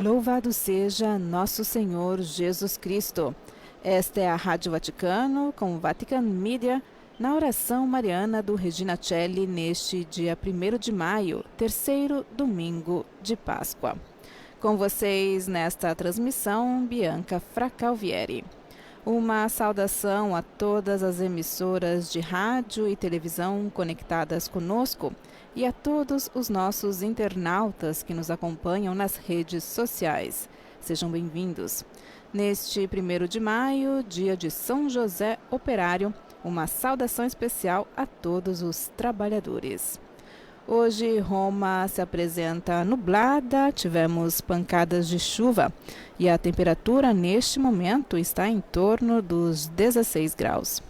Louvado seja nosso Senhor Jesus Cristo. Esta é a Rádio Vaticano com o Vatican Media na oração mariana do Regina Coeli neste dia 1º de maio, terceiro domingo de Páscoa. Com vocês nesta transmissão, Bianca Fracalvieri. Uma saudação a todas as emissoras de rádio e televisão conectadas conosco e a todos os nossos internautas que nos acompanham nas redes sociais. Sejam bem-vindos. Neste 1º de maio, dia de São José Operário, uma saudação especial a todos os trabalhadores. Hoje, Roma se apresenta nublada, tivemos pancadas de chuva e a temperatura neste momento está em torno dos 16 graus.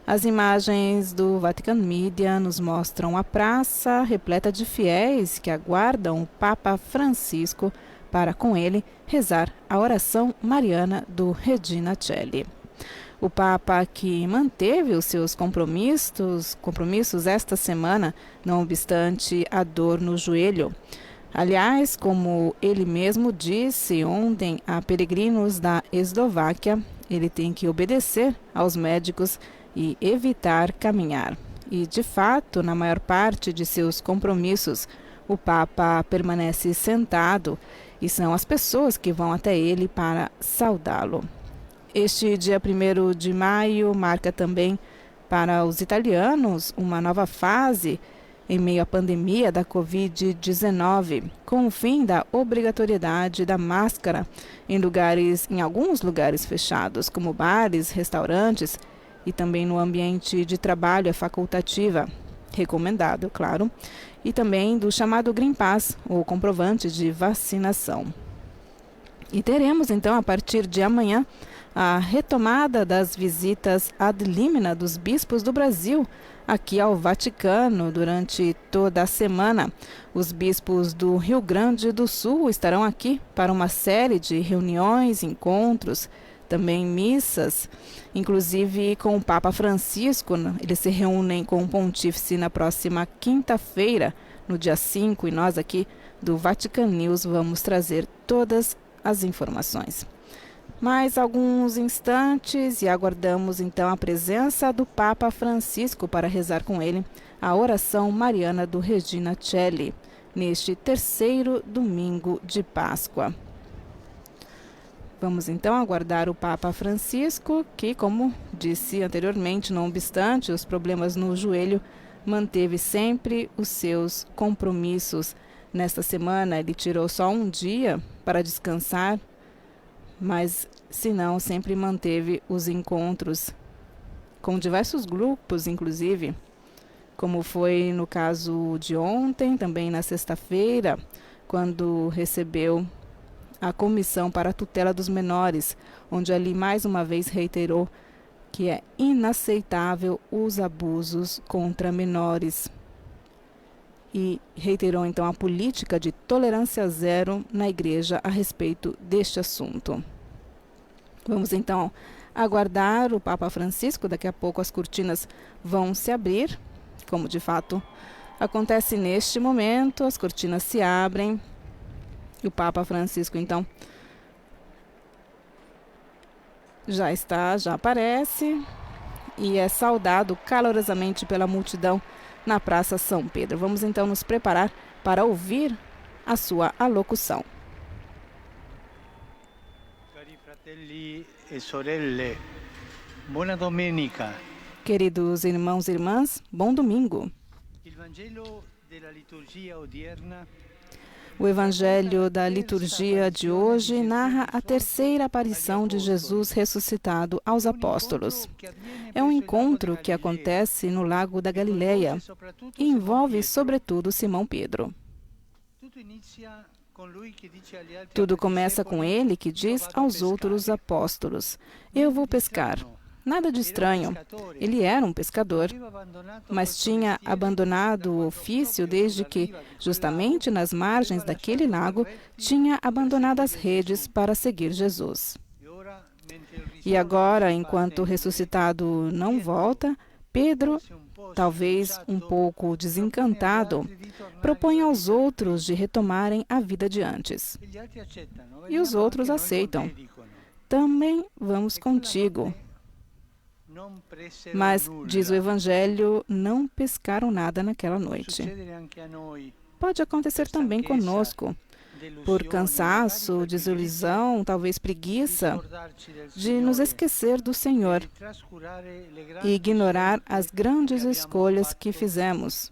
As imagens do Vatican Media nos mostram a praça repleta de fiéis que aguardam o Papa Francisco para, com ele, rezar a oração mariana do Regina Coeli. O Papa, que manteve os seus compromissos esta semana, não obstante a dor no joelho. Aliás, como ele mesmo disse ontem a peregrinos da Eslováquia, ele tem que obedecer aos médicos e evitar caminhar. E, de fato, na maior parte de seus compromissos, o Papa permanece sentado e são as pessoas que vão até ele para saudá-lo. Este dia 1º de maio marca também para os italianos uma nova fase em meio à pandemia da Covid-19, com o fim da obrigatoriedade da máscara em alguns lugares fechados, como bares, restaurantes, e também no ambiente de trabalho é facultativa, recomendado, claro, e também do chamado Green Pass, ou comprovante de vacinação. E teremos, então, a partir de amanhã, a retomada das visitas ad limina dos bispos do Brasil aqui ao Vaticano durante toda a semana. Os bispos do Rio Grande do Sul estarão aqui para uma série de reuniões, encontros, também missas, inclusive com o Papa Francisco. Eles se reúnem com o Pontífice na próxima quinta-feira, no dia 5, e nós aqui do Vatican News vamos trazer todas as informações. Mais alguns instantes e aguardamos então a presença do Papa Francisco para rezar com ele a oração mariana do Regina Coeli, neste terceiro domingo de Páscoa. Vamos então aguardar o Papa Francisco, que, como disse anteriormente, não obstante os problemas no joelho, manteve sempre os seus compromissos. Nesta semana ele tirou só um dia para descansar, mas, se não, sempre manteve os encontros com diversos grupos, inclusive, como foi no caso de ontem, também na sexta-feira, quando recebeu a Comissão para a Tutela dos Menores, onde ali mais uma vez reiterou que é inaceitável os abusos contra menores. E reiterou então a política de tolerância zero na Igreja a respeito deste assunto. Vamos então aguardar o Papa Francisco. Daqui a pouco as cortinas vão se abrir, como de fato acontece neste momento. As cortinas se abrem e o Papa Francisco então já aparece e é saudado calorosamente pela multidão na Praça São Pedro. Vamos então nos preparar para ouvir a sua alocução. Cari fratelli e sorelle, buona domenica. Queridos irmãos e irmãs, bom domingo. O Evangelho da liturgia de hoje narra a terceira aparição de Jesus ressuscitado aos apóstolos. É um encontro que acontece no Lago da Galileia e envolve, sobretudo, Simão Pedro. Tudo começa com ele que diz aos outros apóstolos: "Eu vou pescar." Nada de estranho. Ele era um pescador, mas tinha abandonado o ofício desde que, justamente nas margens daquele lago, tinha abandonado as redes para seguir Jesus. E agora, enquanto o ressuscitado não volta, Pedro talvez um pouco desencantado, propõe aos outros de retomarem a vida de antes. E os outros aceitam. Também vamos contigo. Mas, diz o Evangelho, não pescaram nada naquela noite. Pode acontecer também conosco, por cansaço, desilusão, talvez preguiça, de nos esquecer do Senhor e ignorar as grandes escolhas que fizemos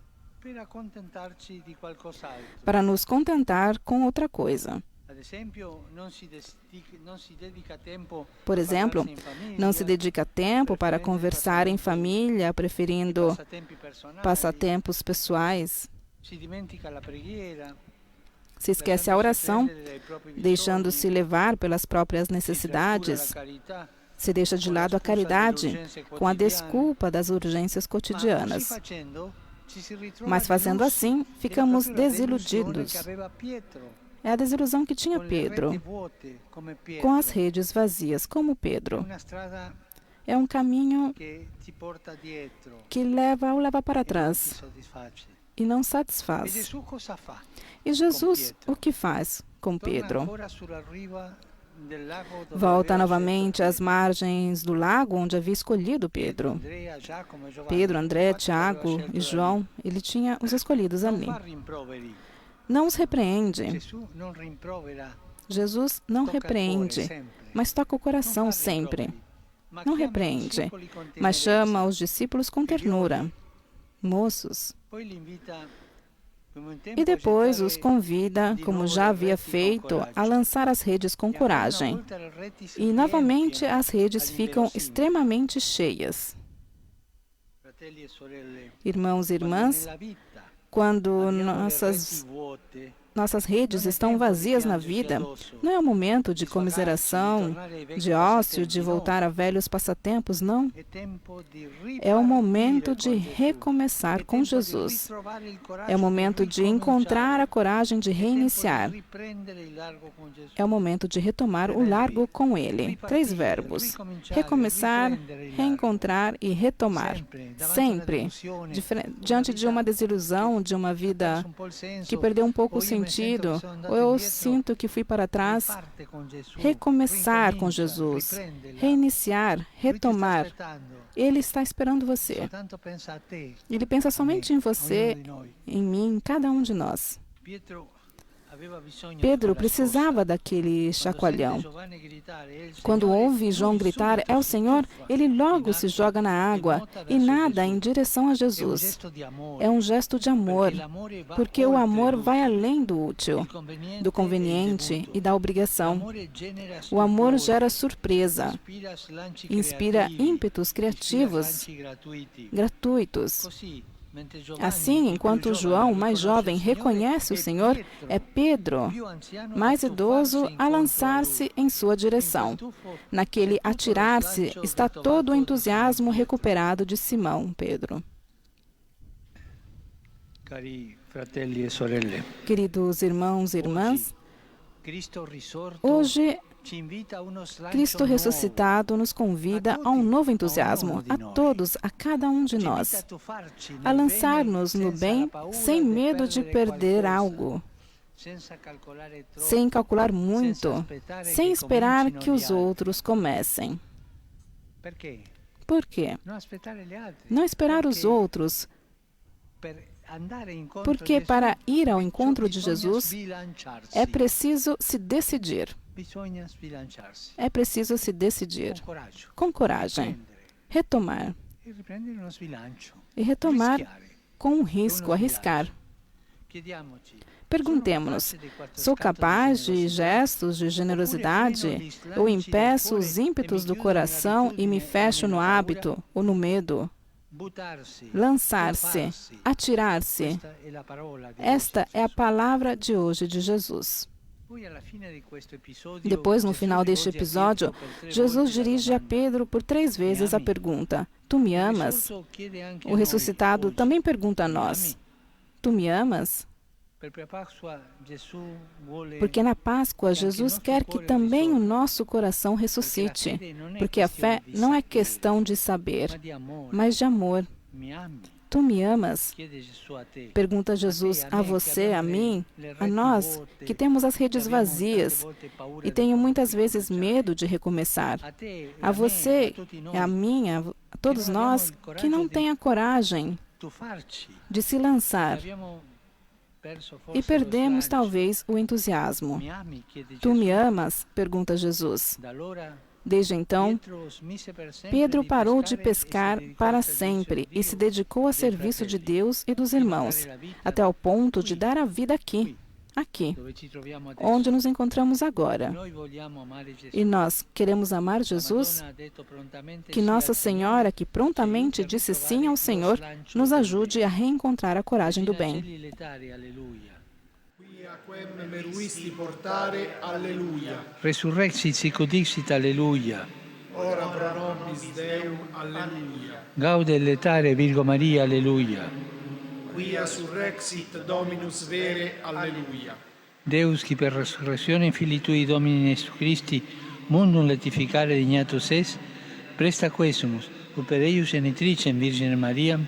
para nos contentar com outra coisa. Por exemplo, não se dedica tempo para conversar em família, preferindo passatempos pessoais. Se esquece a oração, deixando-se levar pelas próprias necessidades. Se deixa de lado a caridade, com a desculpa das urgências cotidianas. Mas fazendo assim, ficamos desiludidos. É a desilusão que tinha Pedro, com as redes vazias, como Pedro. É um caminho que o leva para trás e não satisfaz. E Jesus, o que faz com Pedro? Volta novamente às margens do lago onde havia escolhido Pedro. Pedro, André, Tiago e João, ele tinha os escolhidos ali. Não os repreende. Jesus não repreende, mas toca o coração sempre. Não repreende, mas chama os discípulos com ternura. Moços. E depois os convida, como já havia feito, a lançar as redes com coragem. E novamente as redes ficam extremamente cheias. Irmãos e irmãs, quando nossas redes estão vazias na vida, não é o momento de comiseração, de ócio, de voltar a velhos passatempos, não. É o momento de recomeçar com Jesus. É o momento de encontrar a coragem de reiniciar. É o momento de retomar o largo com Ele. 3 verbos. Recomeçar, reencontrar e retomar. Sempre. Diante de uma desilusão, de uma vida que perdeu um pouco o sentido, ou eu sinto que fui para trás, recomeçar com Jesus, reiniciar, retomar. Ele está esperando você. Ele pensa somente em você, em mim, em cada um de nós. Pedro precisava daquele chacoalhão. Quando ouve João gritar, é o Senhor, ele logo se joga na água e nada em direção a Jesus. É um gesto de amor, porque o amor vai além do útil, do conveniente e da obrigação. O amor gera surpresa, inspira ímpetos criativos, gratuitos. Assim, enquanto João, mais jovem, reconhece o Senhor, é Pedro, mais idoso, a lançar-se em sua direção. Naquele atirar-se está todo o entusiasmo recuperado de Simão, Pedro. Queridos irmãos e irmãs, hoje Cristo ressuscitado nos convida a um novo entusiasmo, a todos, a cada um de nós, a lançar-nos no bem sem medo de perder algo, sem calcular muito, sem esperar que os outros comecem. Por quê? Não esperar os outros, porque para ir ao encontro de Jesus é preciso se decidir. É preciso se decidir com coragem, retomar e retomar com um risco, arriscar. Perguntemo-nos, sou capaz de gestos de generosidade ou impeço os ímpetos do coração e me fecho no hábito ou no medo? Lançar-se, atirar-se. Esta é a palavra de hoje de Jesus. Depois, no final deste episódio, Jesus dirige a Pedro por 3 vezes a pergunta: Tu me amas? O ressuscitado também pergunta a nós: Tu me amas? Porque na Páscoa, Jesus quer que também o nosso coração ressuscite. Porque a fé não é questão de saber, mas de amor. Tu me amas? Pergunta Jesus a você, a mim, a nós, que temos as redes vazias e tenho muitas vezes medo de recomeçar. A você, a mim, a todos nós que não têm a coragem de se lançar e perdemos talvez o entusiasmo. Tu me amas? Pergunta Jesus. Desde então, Pedro parou de pescar para sempre e se dedicou ao serviço de Deus e dos irmãos, até o ponto de dar a vida aqui, onde nos encontramos agora. E nós queremos amar Jesus? Que Nossa Senhora, que prontamente disse sim ao Senhor, nos ajude a reencontrar a coragem do bem. Quem meruisti portare, alleluia. Resurrexit sic ut dixit, alleluia. Ora pro nobis Deum, alleluia. Gaude letare Virgo Maria, alleluia. Quia surrexit Dominus vere, alleluia. Deus, qui per resurrezione Filii Tui Domini Jesu Christi, mundum letificare dignatus es, presta quesumus, ut per eius genitricem Virgine Maria,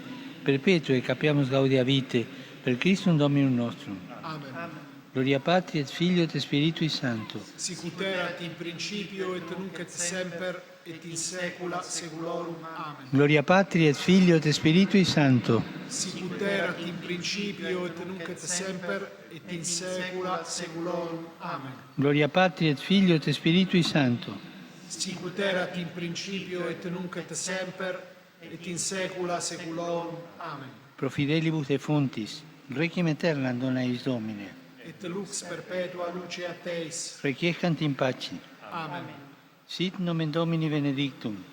perpetue capiamus gaudia vitae, per Christum Dominum nostrum. Amen. Gloria Patri et Filio et Spiritui Sancto. Sicut erat in principio et nunc et semper et in saecula saeculorum. Amen. Gloria Patri et Filio et Spiritui Sancto. Sicut erat in principio et nunc et semper et in saecula saeculorum. Amen. Gloria Patri et Filio et Spiritui Sancto. Sicut erat in principio et nunc et semper et in saecula saeculorum. Amen. Pro fidelibus defuntis, requiem aeternam dona eis Domine. Et lux perpetua luce a Teis. Requiescant in pace. Amen. Sit nomen Domini benedictum.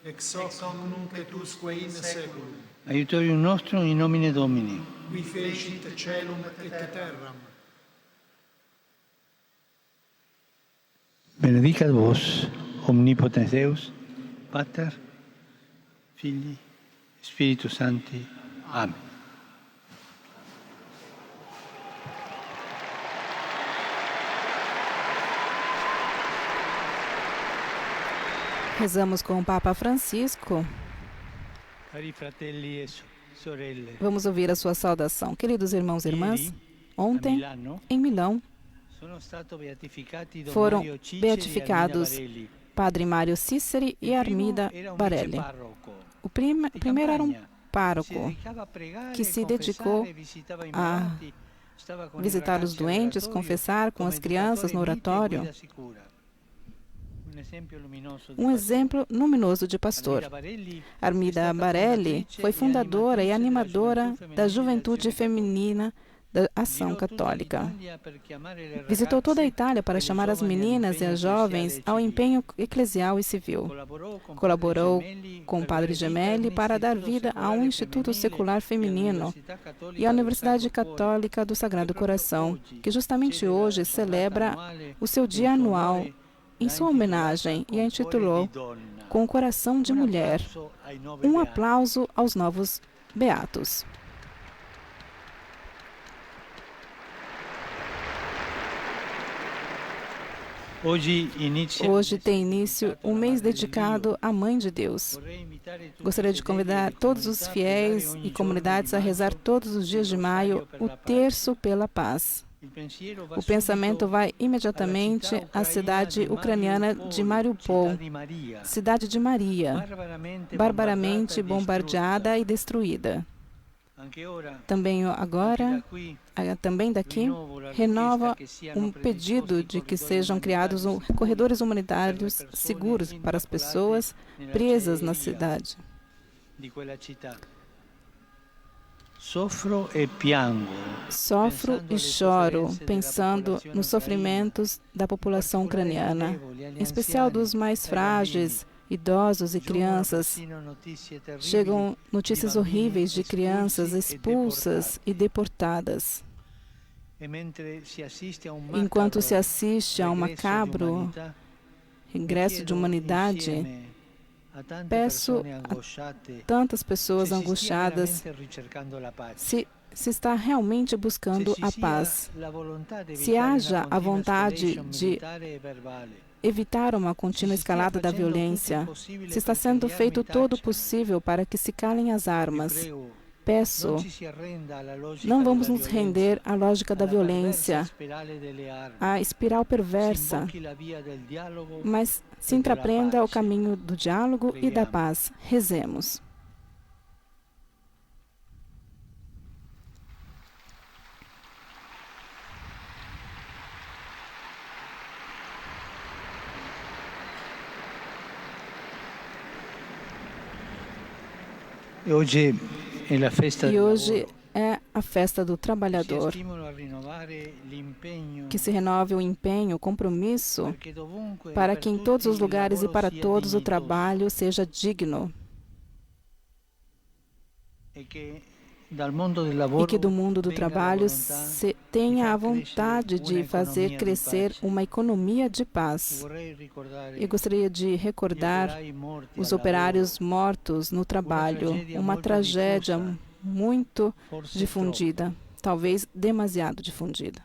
Ex hoc nunc et usque in saeculum. Aiutorium nostrum in nomine Domini. Qui fecit caelum et terram. Benedicat vos, omnipotens Deus, Pater, Filii, Spiritus Sancti. Amen. Rezamos com o Papa Francisco. Cari fratelli e sorelle. Vamos ouvir a sua saudação. Queridos irmãos e irmãs, ontem, em Milão, foram beatificados Padre Mário Cíceri e Armida Barelli. O primeiro era um pároco que se dedicou a visitar os doentes, confessar com as crianças no oratório. Um exemplo luminoso de pastor. Armida Barelli foi fundadora e animadora da Juventude Feminina da Ação Católica. Visitou toda a Itália para chamar as meninas e as jovens ao empenho eclesial e civil. Colaborou com o Padre Gemelli para dar vida a um Instituto Secular Feminino e à Universidade Católica do Sagrado Coração, que justamente hoje celebra o seu dia anual em sua homenagem e a intitulou Com o Coração de Mulher. Um aplauso aos novos beatos. Hoje tem início um mês dedicado à Mãe de Deus. Gostaria de convidar todos os fiéis e comunidades a rezar todos os dias de maio o Terço pela Paz. O pensamento vai imediatamente à cidade ucraniana de Mariupol, cidade de Maria, barbaramente bombardeada e destruída. Também daqui, renova um pedido de que sejam criados corredores humanitários seguros para as pessoas presas na cidade. Sofro e choro pensando nos sofrimentos da população ucraniana, em especial dos mais frágeis, idosos e crianças. Chegam notícias horríveis de crianças expulsas e deportadas. Enquanto se assiste a um macabro regresso de humanidade, peço a tantas pessoas angustiadas se está realmente buscando a paz, se haja a vontade de evitar uma contínua escalada da violência, se está sendo feito todo o possível para que se calem as armas. peço, não vamos nos render à lógica da violência, à espiral perversa, mas se intraprenda o caminho do diálogo e da paz. Rezemos. E hoje é a festa do trabalhador, que se renove o empenho, o compromisso, para que em todos os lugares e para todos o trabalho seja digno. E que do mundo do trabalho se tenha a vontade de fazer crescer uma economia de paz. E gostaria de recordar os operários mortos no trabalho, uma tragédia muito difundida, talvez demasiado difundida.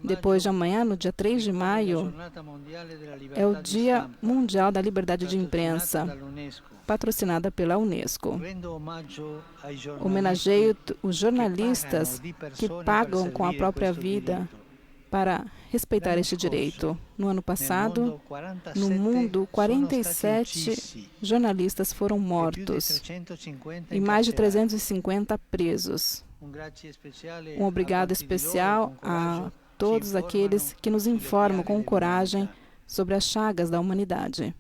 Depois de amanhã, no dia 3 de maio, é o Dia Mundial da Liberdade de Imprensa, patrocinada pela Unesco. Homenageio os jornalistas que pagam com a própria vida para respeitar este direito. No ano passado, no mundo, 47 jornalistas foram mortos e mais de 350 presos. Um obrigado especial a todos aqueles que nos informam com coragem sobre as chagas da humanidade.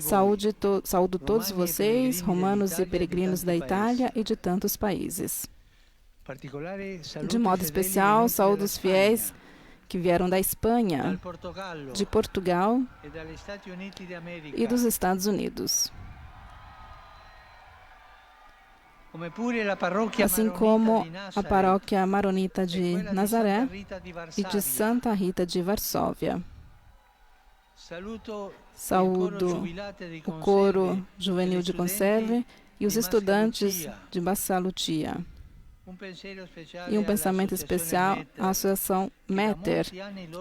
Saúdo todos vocês, romanos e peregrinos da Itália e de tantos países. De modo especial, saúdo os fiéis que vieram da Espanha, de Portugal e dos Estados Unidos. Assim como a paróquia maronita de Nazaré e de Santa Rita de Varsóvia. Saúdo o coro juvenil de conserve e os estudantes de Bassa Lucia. E um pensamento especial à Associação Meter,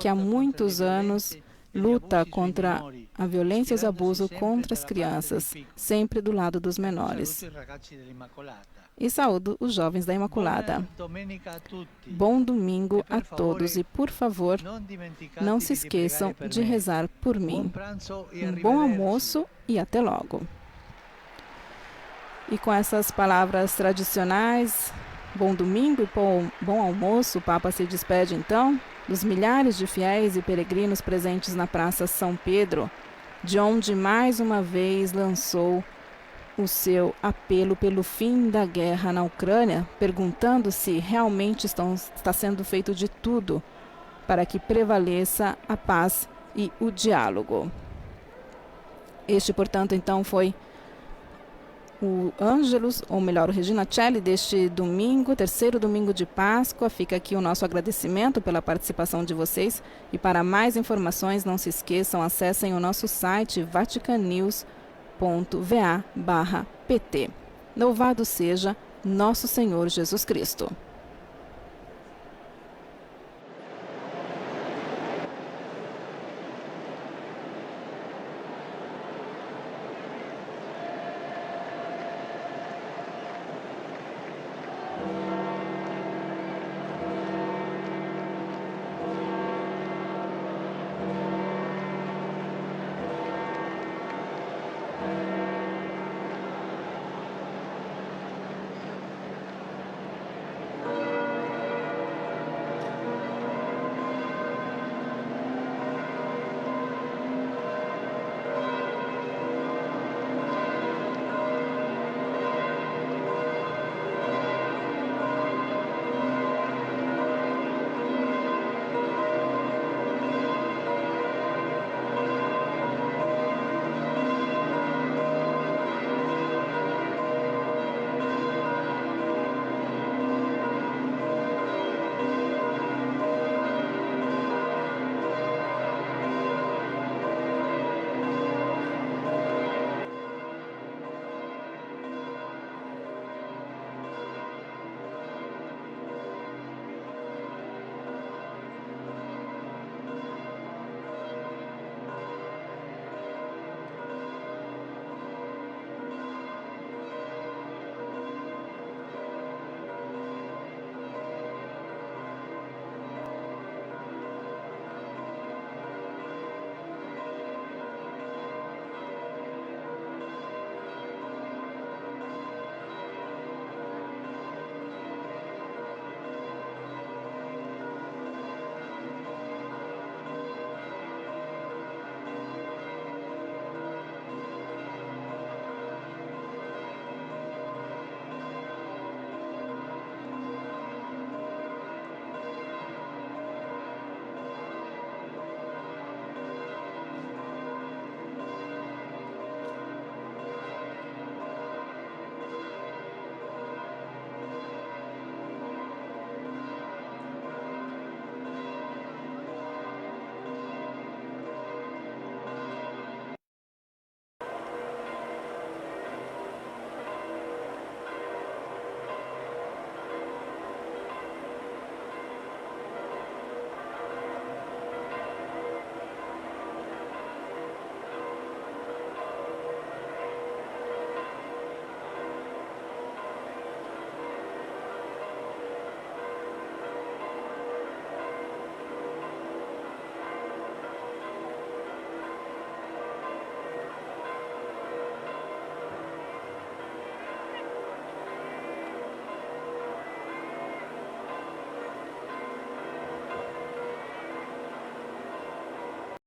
que há muitos anos luta contra a violência e os abusos contra as crianças, sempre do lado dos menores. E saúdo os jovens da Imaculada. Bom domingo a todos e, por favor, não se esqueçam de rezar por mim. Um bom almoço e até logo. E com essas palavras tradicionais, bom domingo e bom almoço, o Papa se despede então dos milhares de fiéis e peregrinos presentes na Praça São Pedro, de onde mais uma vez lançou o seu apelo pelo fim da guerra na Ucrânia, perguntando se realmente está sendo feito de tudo para que prevaleça a paz e o diálogo. Este, portanto, então foi o Ângelus, ou melhor, o Regina Celli deste domingo, terceiro domingo de Páscoa. Fica aqui o nosso agradecimento pela participação de vocês. E para mais informações, não se esqueçam, acessem o nosso site vaticannews.va/pt. Louvado seja nosso Senhor Jesus Cristo.